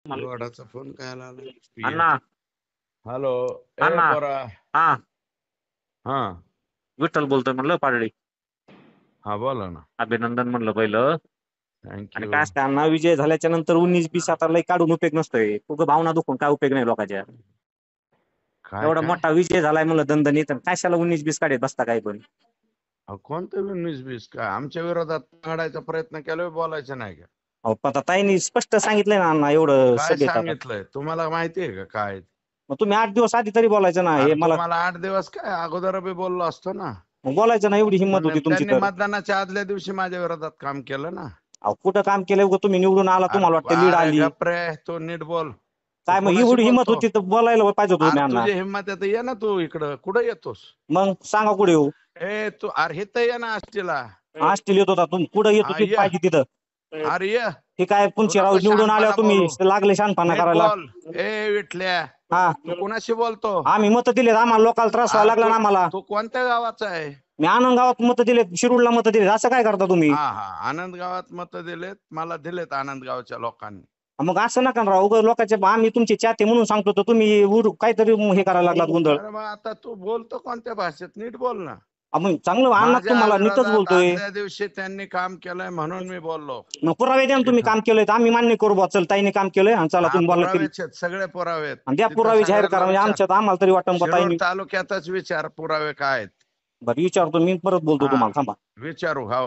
मला गोडाचा फोन काय आला? अण्णा हॅलो ए अण्णा पोरा. हा हा विठ्ठल बोलतोय म्हणलं पाडळी. हा बोला ना. अभिनंदन म्हणलं पहिलं. आणि थँक्यू. काय असतं अण्णा, विजय झाल्याच्या नंतर 19-20 आता लय काढून उपयोग नसतोय. उगा भावना दुखून काय उपयोग नाही लोकांच्या. काय एवढा काय मोठा विजय झालाय म्हणलं दणदणीत, कशाला 19-20 काढत बसता काय पण. कोणतं 19-20 काय आमच्या विरोधात काढायचा प्रयत्न केला बोलायचं नाही का? अहो पण ताईंनी स्पष्ट सांगितलंय ना अण्णा, एवढं काय सगळे आता. सांगितलंय तुम्हाला माहिती आहे का काय? मग तुम्ही 8 दिवस आधी तरी बोलायचं ना. हे अरे मला तुम्हाला 8 दिवस काय अगोदर बी बोललो असतो ना. बोलायचं ना, एवढी हिंमत पण होती तुमची त्यांनी तर. मतदानाच्या आदल्या दिवशी माझ्या विरोधात काम केलं ना. अहो कुठं काम केलंय उगा, तुम्ही निवडून आला तुम्हाला वाटतं लीड अरे आली. गप रे, तू नीट बोल. तू काय मग कोणाशी एवढी हिंमत बोलतो? होती तर बोलायला पाहिजे होतं तुम्ही अरे अण्णा. तुझी हिंमत आहे तर ये ना तू इकडं. कुठं येतोस? मग सांगा कुठे येऊ. ए तू अरे हे तर ये ना आष्टीला. आष्टील येत होता तुम्ही, कुठं येत हा होती ये. पाहिजे तिथं. अरे ये. हे काय तू पुंचीराव नको निवडून आल्यावर शहाणपणा तुम्ही बोलू. लागले शहाणपणा नीट करायला. बोल. ए विठल्या, हा तू कोणाशी बोलतो? आम्ही मत दिलेत, आम्हाला लोकांना त्रास व्हायला अरे लागला ना आम्हाला. तू कोणत्या गावाचा आहे? मी आनंद गावात मत दिलेत, शिरूरला मत दिलेत, असं काय करता तुम्ही? हा हा आनंद गावात मत दिलेत. मला दिलेत आनंद गावच्या लोकांनी. मग असं नका ना राव, उगाच लोकांचे आम्ही तुमचे चाहते म्हणून सांगतो, तर तुम्ही काहीतरी हे करायला लागलात गोंधळ. अरे मग आता तू बोलतो कोणत्या भाषेत? नीट बोल ना. मग चांगलं अण्णा माझ्या तुम्हाला नीटच विरोधात बोलतोय. आदल्या दिवशी त्यांनी काम केलंय म्हणून मी बोललो. मग पुरावे द्या ना, तुम्ही तिथं काम केलंय तर आम्ही मान्य करू बा. चल ताईने काम केलंय आणि चला हा तुम्ही बोला तरी. पुरावेच आहेत, सगळे पुरावे आहेत. आणि द्या तिथं पुरावे जाहीर सगळ्यांना करा, म्हणजे विचार. आमच्यात आम्हाला तरी वाटतं शिरूर ताईने. तालुक्यातच विचार पुरावे काय आहेत. बरं विचारतो मी, परत बोलतो हा तुम्हाला, थांबा. विचारू. हा